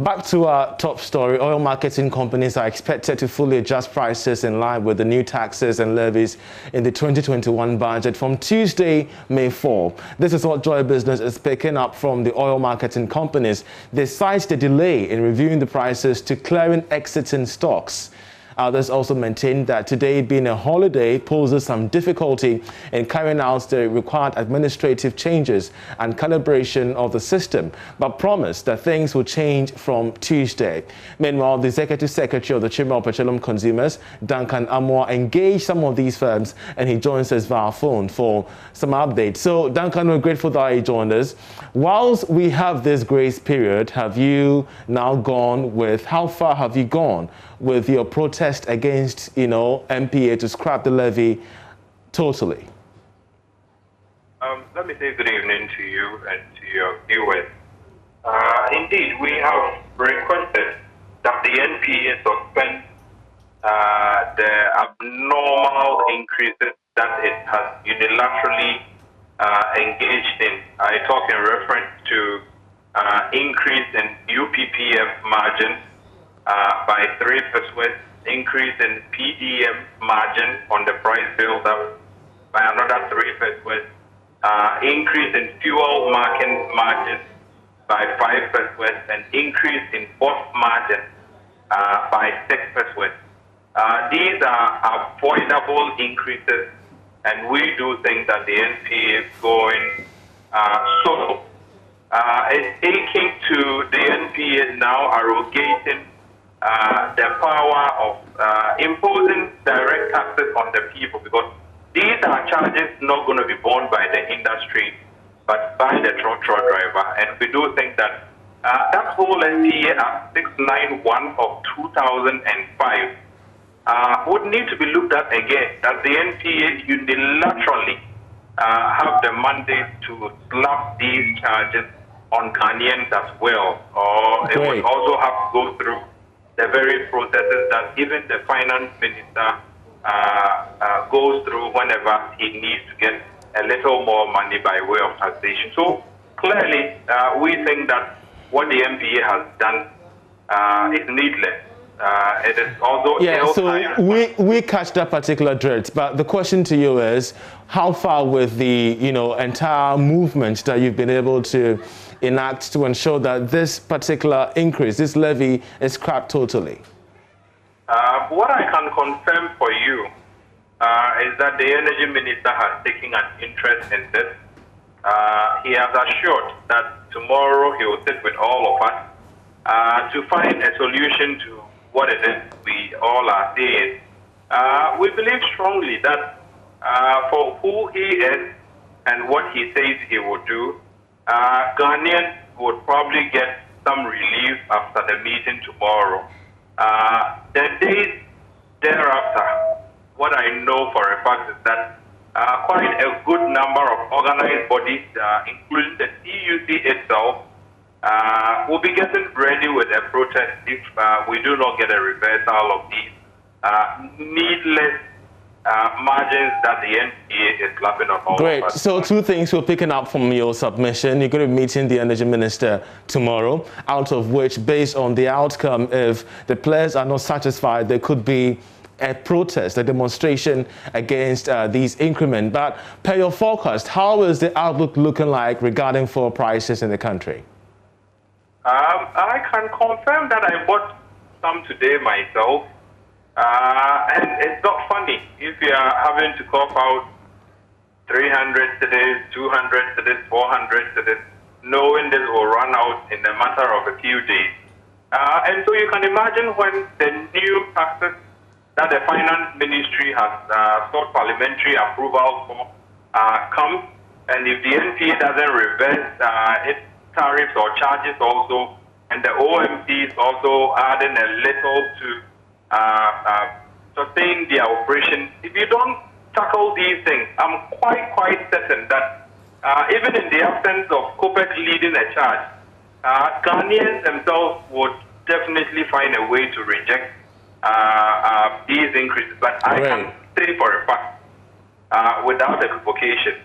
Back to our top story. Oil marketing companies are expected to fully adjust prices in line with the new taxes and levies in the 2021 budget from Tuesday, May 4. This is what Joy Business is picking up from the oil marketing companies. They cite the delay in reviewing the prices to clearing exiting stocks. Others also maintain that today being a holiday poses some difficulty in carrying out the required administrative changes and calibration of the system, but promise that things will change from Tuesday. Meanwhile, the Executive Secretary of the Chamber of Petroleum Consumers, Duncan Amoah, engaged some of these firms, and he joins us via phone for some updates. So, Duncan, we're grateful that you joined us. Whilst we have this grace period, have you now gone with, how far have you gone with your protest against, MPA to scrap the levy totally? Let me say good evening to you and to your viewers. Indeed, we have requested that the NPA suspend the abnormal increases that it has unilaterally engaged in. I talk in reference to increase in UPPF margin by 3%, increase in PDM margin on the price build-up by another 3%, increase in fuel margin by 5%, and increase in boss margin by 6%. These are avoidable increases, and we do think that the NPA is going so. It's taking to the NPA now arrogating the power of imposing direct taxes on the people, because these are charges not going to be borne by the industry but by the truck driver. And we do think that that whole NPA Act 691 of 2005 would need to be looked at again, that the NPA unilaterally have the mandate to slap these charges on Ghanaians as well, or it would also have to go through the very processes that even the finance minister goes through whenever he needs to get a little more money by way of taxation. So clearly, we think that what the MPA has done is needless. It is also so we catch that particular drift, but the question to you is, how far with the entire movement that you've been able to enact to ensure that this particular increase, this levy, is scrapped totally? What I can confirm for you is that the Energy Minister has taken an interest in this. He has assured that tomorrow he will sit with all of us to find a solution to what it is we all are saying. We believe strongly that for who he is and what he says he will do, Ghanaians would probably get some relief after the meeting tomorrow. The days thereafter, what I know for a fact is that quite a good number of organized bodies, including the CUC itself, will be getting ready with a protest if we do not get a reversal of these needless margins that the NPA is slapping on all Great. of us. So two things we're picking up from your submission. You're going to be meeting the Energy Minister tomorrow, out of which, based on the outcome, if the players are not satisfied, there could be a protest, a demonstration against these increments. But per your forecast, how is the outlook looking like regarding fuel prices in the country? I can confirm that I bought some today myself. And it's not funny if you are having to cough out 300 cedis, 200 cedis, 400 cedis, knowing this will run out in a matter of a few days. And so you can imagine when the new taxes that the Finance Ministry has sought parliamentary approval for comes, and if the NPA doesn't reverse its tariffs or charges also, and the OMCs also adding a little to sustain their operation. If you don't tackle these things, I'm quite certain that even in the absence of COPEC leading a charge, Ghanaians themselves would definitely find a way to reject these increases. But I can say for a fact, without equivocation,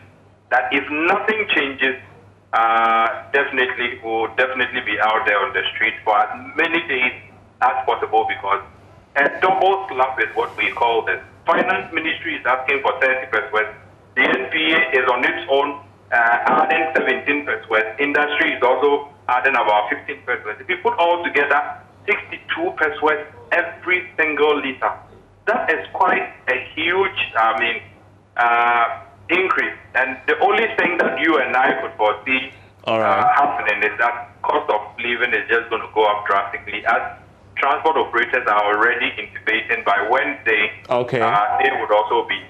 that if nothing changes, definitely will definitely be out there on the street for as many days as possible, because a double slap is what we call this. Finance Ministry is asking for 30%. The NPA is on its own adding 17%. Industry is also adding about 15%. If you put all together, 62% every single liter. That is quite a huge, increase. And the only thing that you and I could foresee happening is that cost of living is just going to go up drastically, as transport operators are already incubating. By Wednesday, they would also be,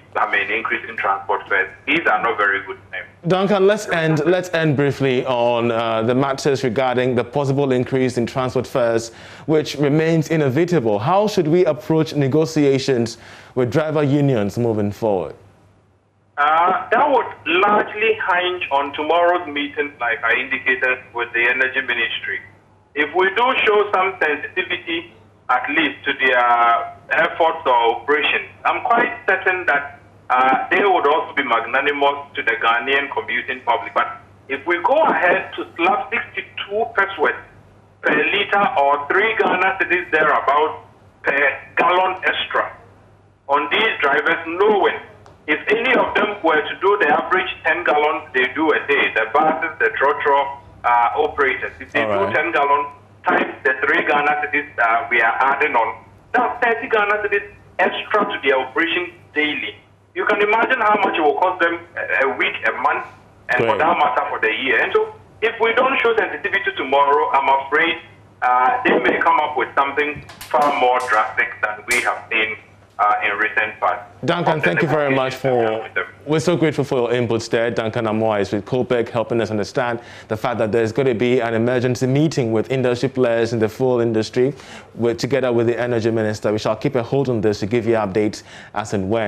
increasing transport fares. These are not very good things. Duncan, let's end briefly on the matters regarding the possible increase in transport fares, which remains inevitable. How should we approach negotiations with driver unions moving forward? That would largely hinge on tomorrow's meeting, like I indicated, with the Energy Ministry. If we do show some sensitivity, at least to their efforts or operations, I'm quite certain that they would also be magnanimous to the Ghanaian commuting public. But if we go ahead to slap 62% per litre or 3 Ghana cedis thereabout per gallon extra on these drivers, knowing if any of them were to do the average 10 gallons they do a day, the buses, the trotro operators, if they do 10 gallons times the 3 Ghana cedis we are adding on, that's 30 Ghana cedis extra to their operation daily. You can imagine how much it will cost them a week, a month, and for that matter for the year. And so if we don't show sensitivity tomorrow, I'm afraid they may come up with something far more drastic than we have seen in recent past. Duncan, thank you very much we're so grateful for your inputs there. Duncan Amoah is with COPEC, helping us understand the fact that there's going to be an emergency meeting with industry players in the fuel industry, together with the Energy Minister. We shall keep a hold on this to give you updates as and when.